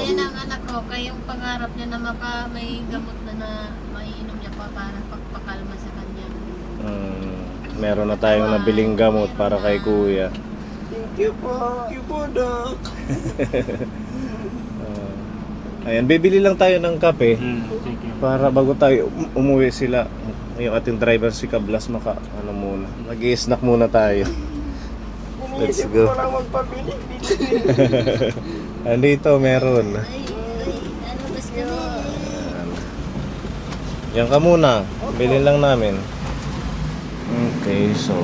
Sabi ng anak ko, kayong pangarap niya na may gamot na maiinom niya pa para pagpakalma sa kanya. Meron na tayong nabiling gamot para kay kuya. Thank you po. Thank you po, Doc. Ayan, bibili lang tayo ng kape Thank you. para bago tayo umuwi sila. Yung ating driver si Kablas muna. Mag-i-snack muna tayo. Let's Iniisip go. ko lang magpabili. Andito, meron. Ano gusto niya? Yan ka muna. Bilhin lang namin. Okay, so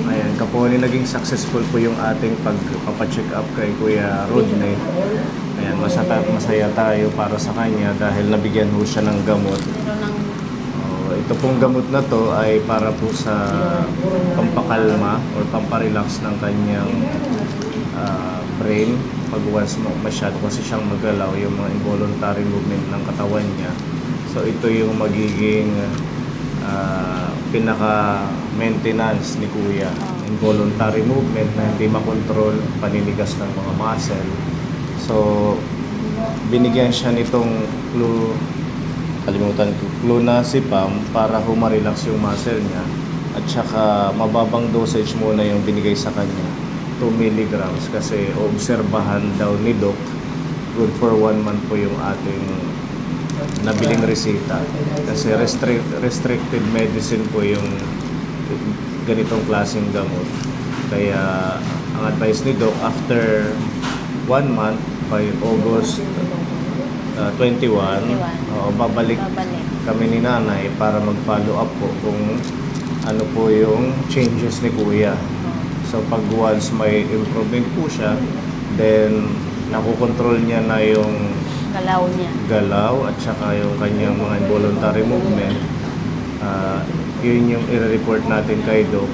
ayan, kaponi naging successful po yung ating pagpapacheck up kay Kuya Rodney. Ayan, masaya tayo para sa kanya dahil nabigyan ho siya ng gamot. Pero nang Ito pong gamot na to ay para po sa pampakalma or pamparelax ng kanyang brain pag once masyado kasi siyang magalaw yung mga involuntary movement ng katawan niya. So ito yung magiging pinaka-maintenance ni Kuya. Involuntary movement na hindi makontrol, paninigas ng mga muscle. So binigyan siya nitong clonazepam para humarelax yung muscle niya at saka mababang dosage muna yung binigay sa kanya 2 milligrams kasi obserbahan daw ni Doc good for 1 month po yung ating nabiling resita kasi restricted medicine po yung ganitong klaseng gamot kaya ang advice ni Doc after 1 month by August 21, babalik kami ni nanay para mag-follow up po kung ano po yung changes ni kuya. So pag once may improvement po siya, then nakokontrol niya na yung galaw at saka yung kanyang mga involuntary movement. Yun yung i-report natin kay Doc.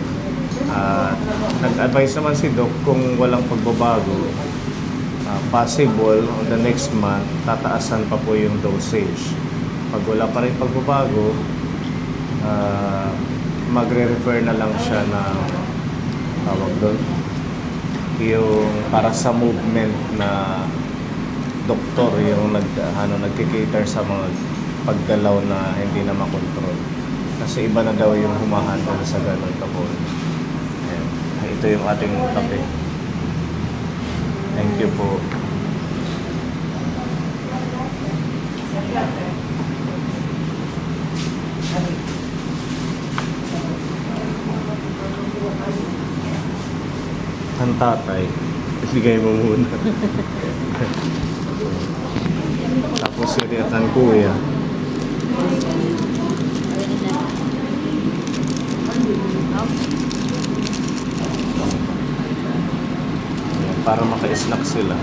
Nag-advise naman si Doc kung walang pagbabago, possible on the next month tataasan pa po yung dosage. Pag wala pa rin pagbabago, magre-refer na lang siya na tawag doon yung para sa movement na doktor yung nagki-cater sa mga paggalaw na hindi na makontrol kasi iba na daw yung humahandle sa ganun kapon. Ito yung ating kape. Thank you po. Ang tatay, ibigay mo muna. Tapos yun ang kuya. Para maka-snack sila.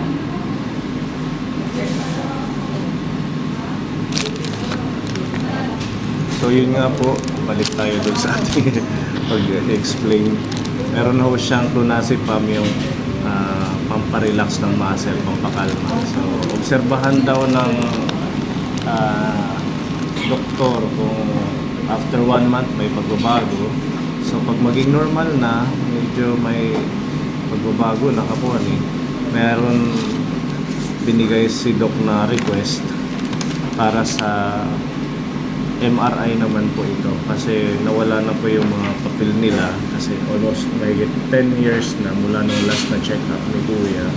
So yun nga po, balik tayo dun sa ating pag-explain. Meron na ho siyang clonazepam yung pamparelax ng muscle, pampakalma. So obserbahan daw ng doktor kung after 1 month may pagbabago. So pag maging normal na, medyo may pagbabago na kapon meron binigay si Doc na request para sa MRI naman po ito kasi nawala na po yung mga papel nila kasi almost may 10 years na mula nung last na check up ni Kuya.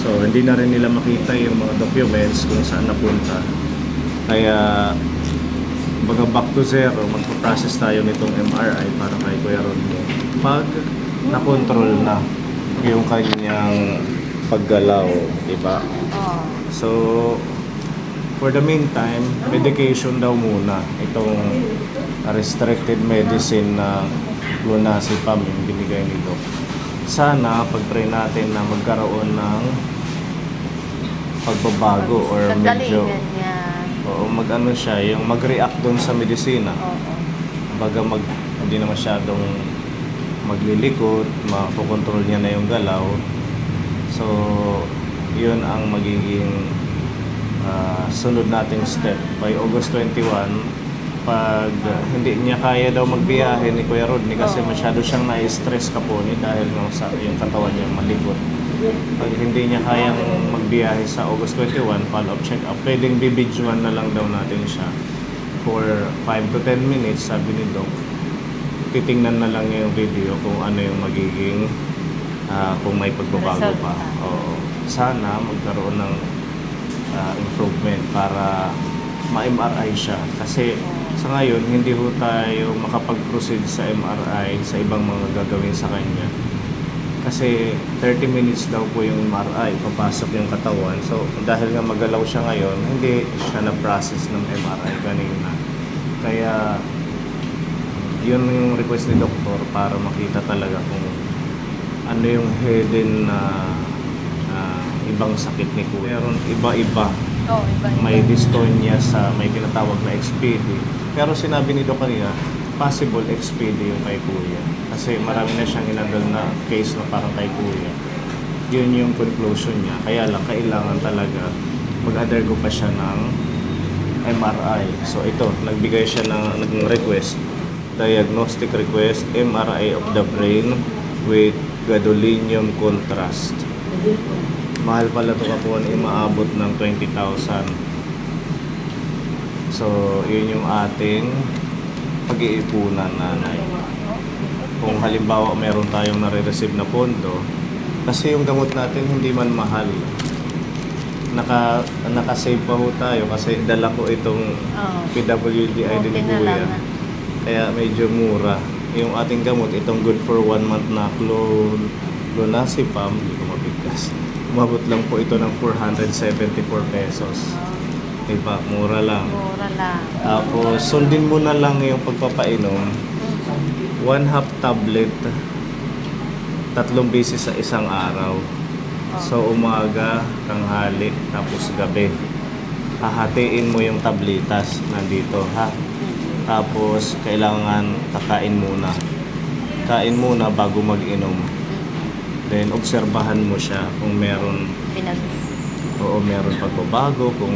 So hindi na rin nila makita yung mga documents kung saan napunta. Kaya baga back to zero, magpa-process tayo nitong MRI para kay Kuya Rodney. Pag na-control na yung kanyang paggalaw, diba? So for the meantime, medication daw muna. Itong restricted medicine na clonazepam yung binigay ni Doc. Sana pag-pray natin na magkaroon ng pagbabago or medyo mag-ano siya, yung mag-react doon sa medisina. Baga hindi na masyadong maglilikot, makokontrol niya na yung galaw. So yun ang magiging sunod nating step by August 21 pag hindi niya kaya daw magbiyahe ni Kuya Rodney kasi masyado siyang na-stress kaponi dahil sa yung katawan niya malikot. Pag hindi niya kayang magbiyahe sa August 21, follow-up check-up, pwedeng bibidyoan na lang daw natin siya for 5 to 10 minutes, sabi ni Doc. Titingnan na lang niya yung video kung ano yung magiging, kung may pagbabago Result pa. pa. Oo. Sana magkaroon ng improvement para ma-MRI siya. Kasi sa ngayon, hindi ho tayo makapag-proceed sa MRI sa ibang mga gagawin sa kanya. Kasi 30 minutes daw po yung MRI, papasok yung katawan. So, dahil nga magalaw siya ngayon, hindi siya na-process ng MRI kanina. Kaya, yun yung request ni doktor para makita talaga kung ano yung hidden na ibang sakit ni Kuya. Meron iba-iba. Oo, iba. May dystonia sa may tinatawag na XPD. Pero sinabi ni Doc kanina, possible XPD yung kay Kuya. Kasi marami na siyang inandal na case na parang kay Kuya. Yun yung conclusion niya. Kaya lang, kailangan talaga mag-undergo pa siya ng MRI. So ito, nagbigay siya ng nag-request, diagnostic request, MRI of the brain with gadolinium contrast. Mahal pala ito kapuan, maabot ng 20,000. So, yun yung ating pag-iipunan, nanay. Kung halimbawa meron tayong nare-receive na pondo, kasi yung gamot natin hindi man mahal. Naka-save pa ho tayo kasi dala ko itong Oo. PWD ID ni Okay na Kuya. lang. Kaya medyo mura. Yung ating gamot, itong good for 1 month na clonazepam, hindi ko mabigkas. Umabot lang po ito ng 474 pesos. Diba? Mura lang. Mura lang. Tapos, sundin mo na lang yung pagpapainom. 1/2 tablet, 3 beses sa isang araw. So, umaga, tanghali, tapos gabi. Hahatiin mo yung tablitas nandito, ha? Tapos, kailangan kakain muna. Kain muna bago mag-inom. Then, obserbahan mo siya kung meron meron pagbabago. Kung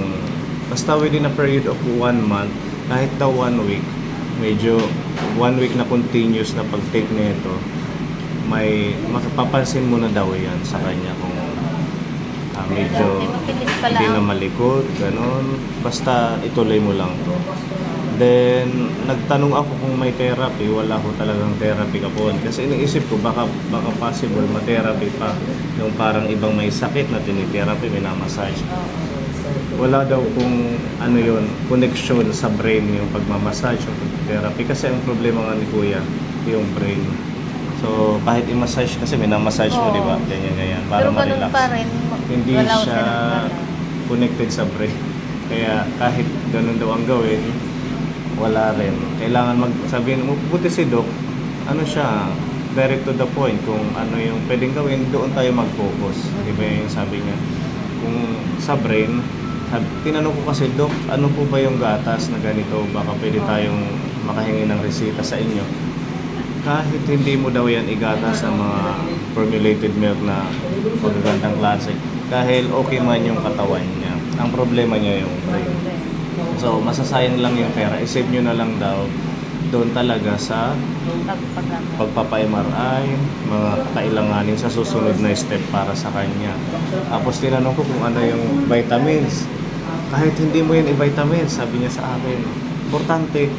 basta within a period of 1 month, kahit daw 1 week, medyo 1 week na continuous na pag-take nito, may makapapansin mo na daw yan sa kanya kung medyo Mabilis pala. hindi na malikot, ganun. Basta ituloy mo lang to. Then, nagtanong ako kung may therapy. Wala ko talagang therapy kapon. Kasi iniisip ko, baka possible ma-therapy pa. Yung parang ibang may sakit na tinitherapy, minamassage. Wala daw kung ano yun, connection sa brain yung pagmamassage, yung therapy. Kasi ang problema nga ni Kuya, yung brain. So, kahit i-massage, kasi minamassage mo, Oo. di ba? Ganyan. Para Pero ganun ma-relax. pa rin. Hindi Wala ko siya connected sa brain. Kaya kahit ganun daw ang gawin, wala rin. Kailangan sabihin mo, buti si Doc, ano siya, direct to the point, kung ano yung pwedeng gawin, doon tayo mag-focus. Di ba yung sabi niya? Kung sa brain, tinanong ko kasi, Doc, ano po ba yung gatas na ganito? Baka pwede tayong makahingi ng resita sa inyo. Kahit hindi mo daw yan igatas sa mga formulated milk na magagandang klase, dahil okay man yung katawan niya. Ang problema niya yung brain. So, masasayang lang yung pera. I-save nyo na lang daw doon talaga sa pagpapa-MRI, mga kailanganin sa susunod na step para sa kanya. Tapos tinanong ko kung ano yung vitamins. Kahit hindi mo yun i-vitamins, sabi niya sa akin, importante,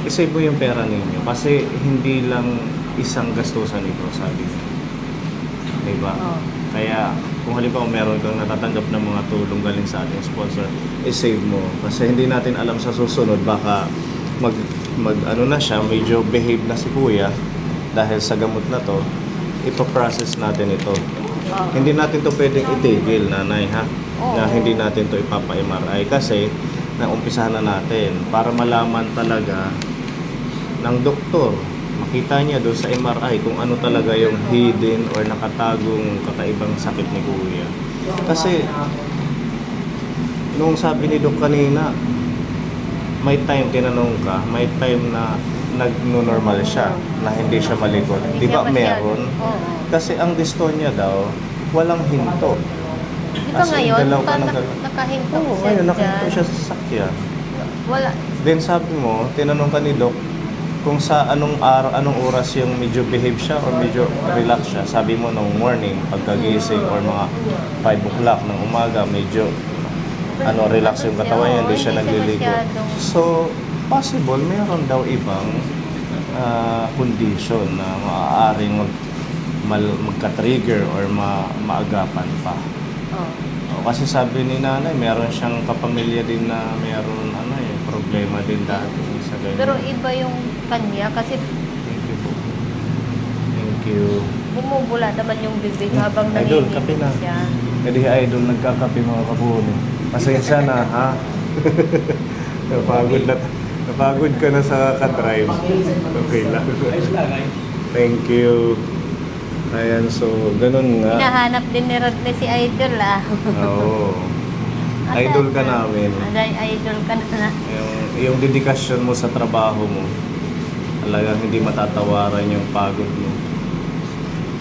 i-save mo yung pera ninyo. Kasi hindi lang isang gastusan ito, sabi niya. Diba? Oo. Kaya, kung halimbawa meron kang natatanggap ng mga tulong galing sa ating sponsor, i-save mo. Kasi hindi natin alam sa susunod, baka ano na siya, medyo behave na si Kuya dahil sa gamot na to, ipaprocess natin ito. Oo. Hindi natin to pwedeng itigil, nanay, ha? Oo. Na hindi natin to ipapa-MRI kasi naumpisahan na natin para malaman talaga ng doktor, makita niya doon sa MRI kung ano talaga yung hidden or nakatagong kakaibang sakit ni Kuya. Kasi nung sabi ni Doc kanina, may time tinanong ka, may time na nag-normal siya, na hindi siya malikot. Di ba meron? Oo. Kasi ang dystonia daw, walang hinto. Di ba As in, ngayon, galaw ka pa ng galaw. nakahinto Oo, siya ngayon nakahinto dyan. siya sa sakya. Wala. Then sabi mo, tinanong ka ni Doc, kung sa anong araw, anong oras yung medyo behave siya or medyo relax siya. Sabi mo nung morning, pagkagising or mga 5 o'clock ng umaga, medyo relax yung katawan niya, hindi siya Hindi siya nagliligo. masyadong- So, possible, meron daw ibang condition na maaaring magka-trigger or maagapan pa. Oh. Kasi sabi ni nanay, meron siyang kapamilya din na meron problema din dati sa ganyan. Pero iba yung kanya kasi Thank you po. Thank you. bumubula naman yung bibig habang Idol, kape nanginginig na. siya. Hindi idol, nagkakape mga kapuno. Pasensya na, ha? Napagod ka na sa ka-drive. Okay lang. Thank you. Ayan, so, ganun nga. Hinahanap din ni Rodney si Idol Oo. Idol ka namin. Idol ka na. Yung dedikasyon mo sa trabaho mo, talagang hindi matatawaran yung pagod mo.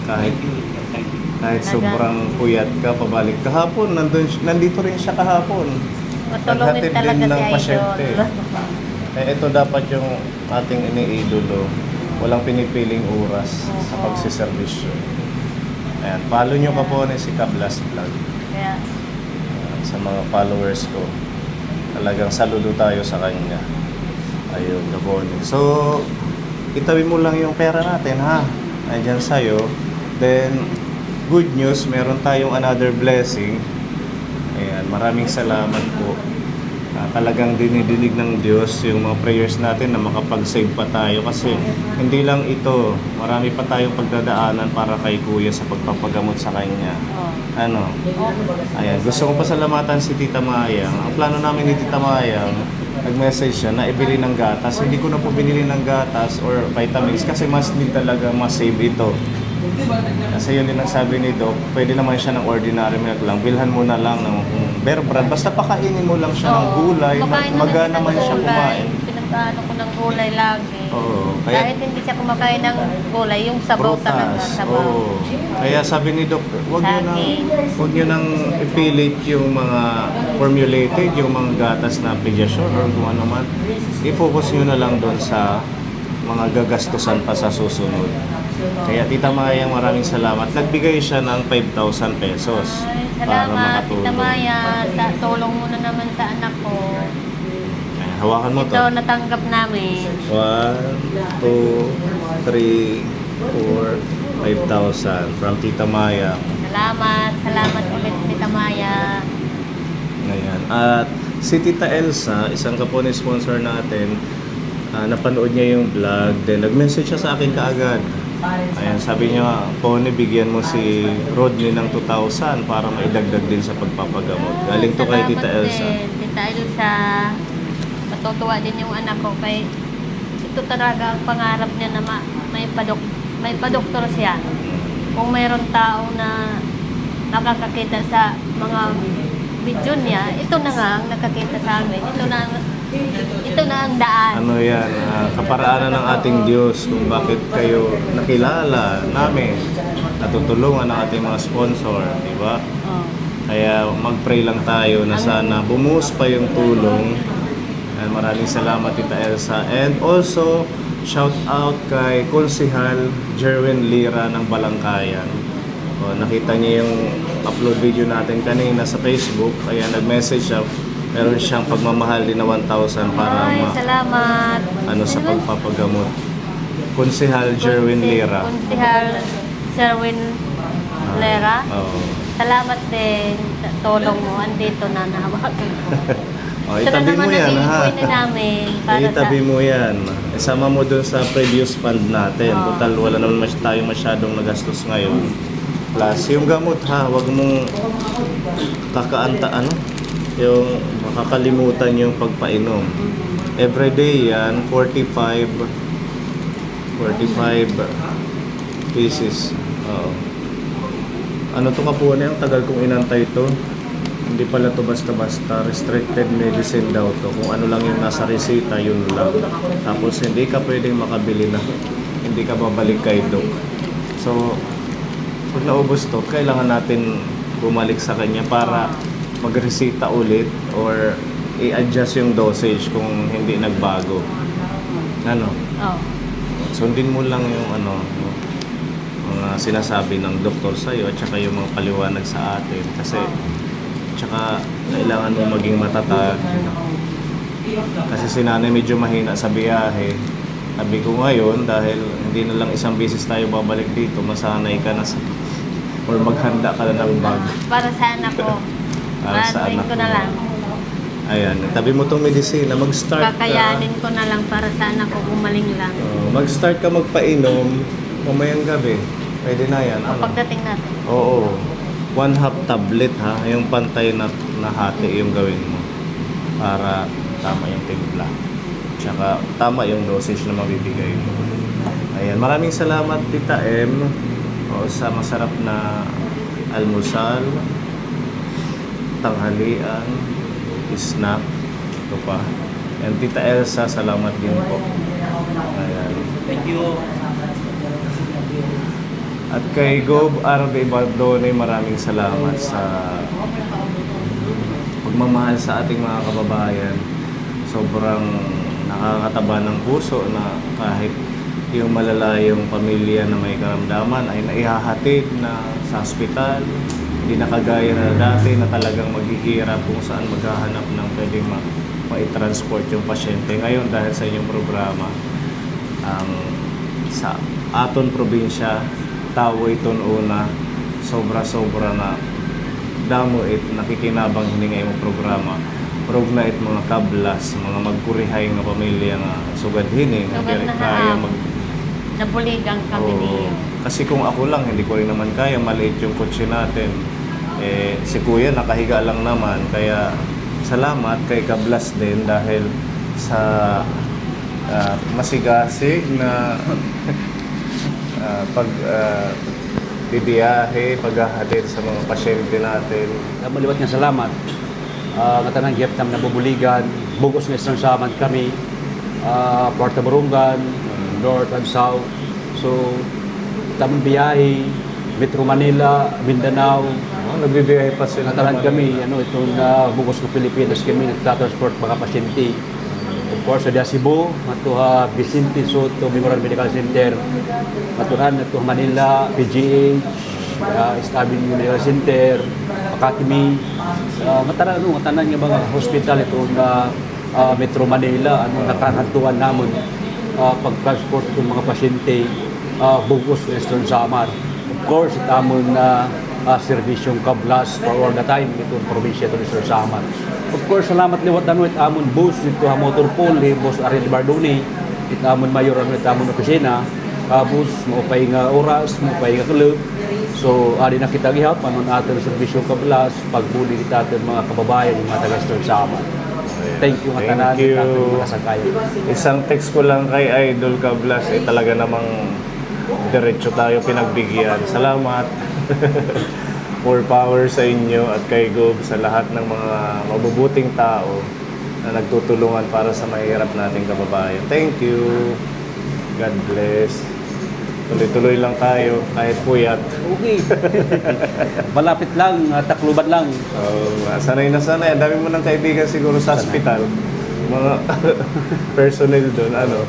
Kahit sobrang puyat ka, pabalik kahapon, nandito rin siya kahapon. Matulungin Naghatid talaga din ng si pasyente. Idol. Ito dapat yung ating iniidolo. Walang pinipiling oras sa Oo. pagsiservisyo. Ayan, follow nyo ka po si Kablas Vlog. Kaya, Sa mga followers ko. Talagang saludo tayo sa kanya. Ayun, Gaboni. So, itabi mo lang yung pera natin, ha? Andyan sa'yo. Then, good news, meron tayong another blessing. Ayan, maraming salamat po. Talagang dinidinig ng Diyos yung mga prayers natin na makapag-save pa tayo. Kasi hindi lang ito, marami pa tayong pagdadaanan para kay Kuya sa pagpapagamot sa kanya. oh. Ayan, gusto ko pasalamatan si Tita Mayang. Ang plano namin ni Tita Mayang, nag-message siya na ibili ng gatas. Hindi ko na po binili ng gatas or vitamins kasi mas need talaga ma-save ito. Kasi yun din ang sabi ni Doc, pwede naman siya ng ordinary milk lang. Bilhan mo na lang ng bear brand. Basta pakainin mo lang siya ng gulay. Magana naman siya kumain. Pinagkaano ko ng gulay lagi. Oo, Kahit hindi siya kumakain ng gulay, yung sabaw talaga. prutas. Sabaw. Oo. Kaya sabi ni Doc, wag niyo nang ipilit yung mga formulated, yung mga gatas na Pediasure or kung ano man. I-focus niyo na lang doon sa mga gagastusan pa sa susunod. Kaya Tita Mayang, maraming salamat. Nagbigay siya ng 5,000 pesos Ay, para salamat, makatulong. Tita Maya. Sa tulong mo na naman sa anak ko. Ayan, hawakan mo to. Ito, natanggap namin. 1, 2, 3, 4, 5,000 from Tita Mayang. Salamat ulit, Tita Maya. Ngayon. At si Tita Elsa, isang kapone sponsor natin, napanood niya yung vlog, then nag-message siya sa akin kaagad. Ayan, sabi niya, Pone, bigyan mo si Rodney ng 2,000 para maidagdag din sa pagpapagamot. Galing to kay Tita Salamat Elsa. din, Tita Elsa. Matutuwa din yung anak ko kay ito talaga ang pangarap niya na may padoktor siya. Kung mayroon tao na nakakakita sa mga video niya, ito na nga ang nakakita sa amin. Ito na ang daan. Ano yan, kaparaanan ng ating Diyos kung bakit kayo nakilala namin, natutulungan ng ating mga sponsor, di ba? Oh. Kaya mag-pray lang tayo na sana bumuhos pa yung tulong. And maraming salamat Tita Elsa. And also, shout out kay Konsehal Jerwin Lira ng Balangkayan. Nakita niya yung upload video natin kanina sa Facebook. Kaya nag-message siya. Meron siyang pagmamahal din na 1,000 para Ay, salamat. sa pagpapagamot. Konsehal Jerwin Lira. Konsehal Jerwin Lira. Oo. Salamat din sa tulong mo. Andito na nahawakan ko. Ito na Itabi mo naman yan, ang ha? iipuin na namin para Itabi mo yan. Isama mo dun sa previous fund natin. Oo. Total, wala naman tayo masyadong nagastos ngayon. Plus, yung gamot ha, wag mong yung makakalimutan yung pagpainom. Everyday yan, 45 pieces. Oo. Ano to kapuan yung tagal kong inantay to. Hindi pala to basta-basta. Restricted medicine daw to. Kung ano lang yung nasa resita, yun lang. Tapos hindi ka pwedeng makabili na. Hindi ka babalik kay Doc. So, pag naubos to, kailangan natin bumalik sa kanya para magresita ulit or i-adjust yung dosage kung hindi nagbago. Ano? Oh. sundin mo lang yung mga sinasabi ng doktor sa'yo at saka yung mga paliwanag sa atin. Kasi, tsaka kailangan mo maging matatag. Kasi si nanay medyo mahina sa biyahe. Sabi ko ngayon, dahil hindi na lang isang beses tayo babalik dito, masanay ka na sa, or maghanda ka na ng bag. Para sa anak ko. Para sa Anuin anak ko na mo. lang. Ayan, tabi mo tong medisina, mag-start ka. Kakayanin ko na lang para sa anak ko, gumaling lang. Mag-start ka magpainom mamayang gabi. Pwede na yan. Ano? Pagdating natin. Oo. 1/2 tablet ha. Yung pantay na hati yung gawin mo. Para tama yung timpla. Tsaka tama yung dosage na mabibigay mo. Ayan. Maraming salamat Tita M. Sa masarap na almusal, tanghalian, snack. Ito pa. And Tita Elsa, salamat din po. Ayan. Thank you. At kay Gob Arbe Baldone, maraming salamat sa pagmamahal sa ating mga kababayan. Sobrang nakakataba ng puso na kahit yung malalayong pamilya na may karamdaman ay naihahatid na sa ospital. Hindi na kagaya na dati na talagang maghihirap kung saan maghahanap ng pwedeng ma-transport yung pasyente. Ngayon dahil sa inyong programa, sa aton probinsya, Tawoy ton una, sobra-sobra na damo it nakikinabang hininga imong programa. Prog na it mga kablas, mga magkurihay nga pamilya nga sugad hini nga Sugad dili na kaya ha. Nabuligang kami Oo. niyo. Kasi kung ako lang, hindi ko rin naman kaya, maliit yung kotse natin. Si Kuya nakahiga lang naman, kaya salamat kay Kablas din dahil sa masigasig na bibiyahe, paghahatid sa mga pasyente natin. Maliwat nga salamat. Nga tanang giyap tam nabubuligan, bugos nga isang saman kami, Puerto Barungan, North and South. So, tamang biyahe, Metro Manila, Mindanao, Nagbibiyahe pa sila. natalan kami, itong bugos ng Pilipinas kami, nagtatransport mga pasyente. Of course, sa Cebu, matuha Vicente Soto Memorial Medical Center, matuhan ito Manila, PGH, Estabin Medical Center, Academy, matanan nga mga hospital itong Metro Manila, nakahantuan naman pag-transport ng mga pasyente, bugos Western Samar. Of course, itamon na serbisyong Kablas for all the time itong probinsya ito Western Samar. Of course, salamat liwat danwit amon bus dito ha motor pool ni Boss Ariel Bardoni, itamon mayor ang itamon opisina, bus maupay nga oras, maupay nga club. So, ari na kita gihap anon aton serbisyong Kablas pagbuli kita aton mga kababayan mga taga Western Samar. Thank you nga tanan Thank you. aton mga sakay. Isang text ko lang kay Idol Kablas, talaga namang diretso tayo pinagbigyan. Salamat. More power sa inyo at kay Gob sa lahat ng mga mabubuting tao na nagtutulungan para sa mahirap nating kababayan. Thank you. God bless. Tuloy-tuloy lang tayo kahit puyat. Okay. Malapit lang, takluban lang. Sanay na sanay. Ang dami mo ng kaibigan siguro sa hospital. Mga personnel doon.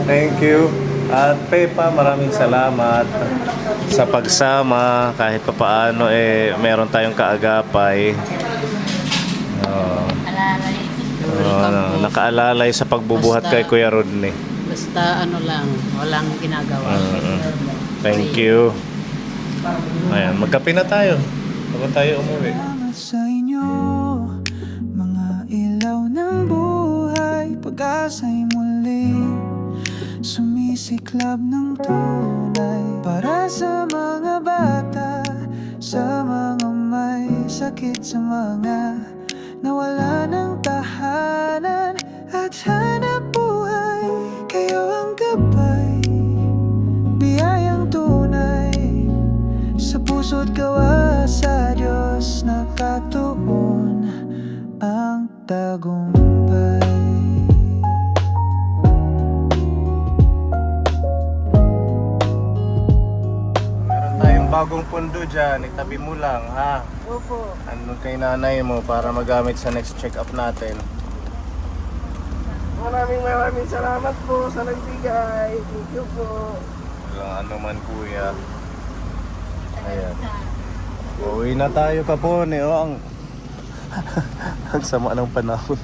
Thank you. At Pepa, maraming salamat sa pagsama. Kahit papaano meron tayong kaagapay. Alalay. Nakaalalay sa pagbubuhat kay Kuya Rodney. Basta lang, walang ginagawa. Thank you. Ayan, magkape na tayo. Bago tayo umuwi. Salamat sa inyo, mga ilaw ng buhay, pag-asa'y muli sumisiklab ng tunay para sa mga bata, sa mga may sakit, sa mga nawala ng tahanan at hanap buhay. Kayo ang gabay, biyayang tunay sa puso't gawa sa Diyos, nakatuon ang tagumpay. Meron tayong bagong pondo dyan. Itabi mo lang, ha? Opo. Ano kay nanay mo para magamit sa next check-up natin. Maraming salamat po sa nagbigay. Thank you po. Walang ano man kuya. Ayan. Uwi na tayo kapon eh. Oh, ang ang sama ng panahon.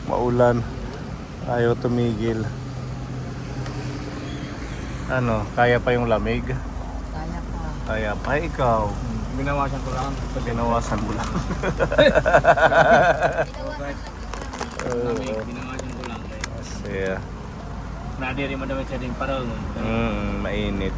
Maulan. Ayaw tumigil. Ano, kaya pa yung lamig? Kaya pa. Kaya pa ikaw. Binawasan ko lang. Binawasan mo lang. Binawasan ko lang. Kasi, Nadiri mo naman siya din parang. mainit.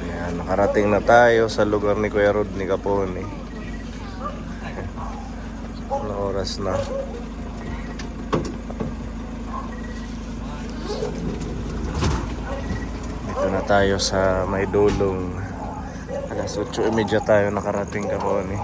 Ayan, nakarating na tayo sa lugar ni Kuya Rodney Capone. Ano oras na? Dito na tayo sa may dulong. Alas 8:30 tayo nakarating Capone.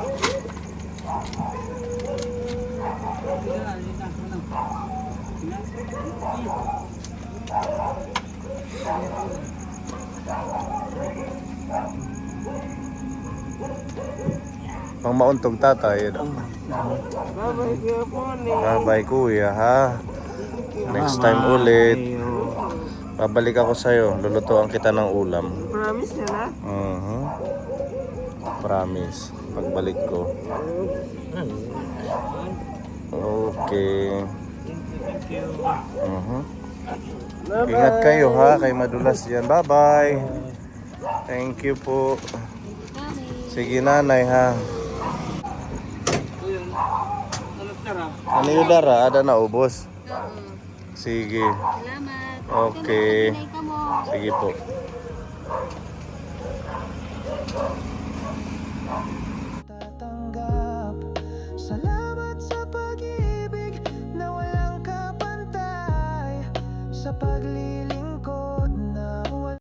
Pang mauntog tatay. Bye-bye, Kuya Pony. Bye kuya ha. Next time ulit. Babalik ako sa'yo. Lulutuan kita ng ulam. Promise niya na? Promise. Pagbalik ko. Okay. Thank you. Bye-bye. Ingat kayo ha. Kay madulas yan. Bye-bye. Thank you po. Sige nanay ha. Ano yung dara? Ada na ubos? Sige. Salamat. Okay. Sige po.